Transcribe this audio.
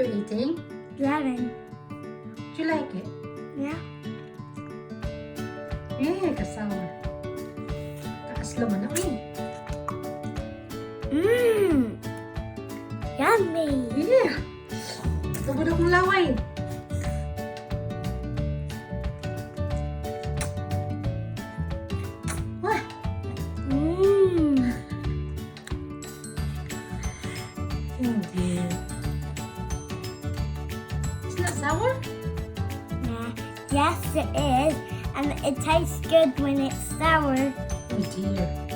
you're eating? Lemon. Do you like it? Yeah. Yeah, kasawa. Kaaslo man ako eh. Mmm. Yummy. Yeah. Tugod akong laway. Wah. Mmm. Oh dear. It's not sour? Yeah. Yes, it is. And it tastes good when it's sour. Oh dear.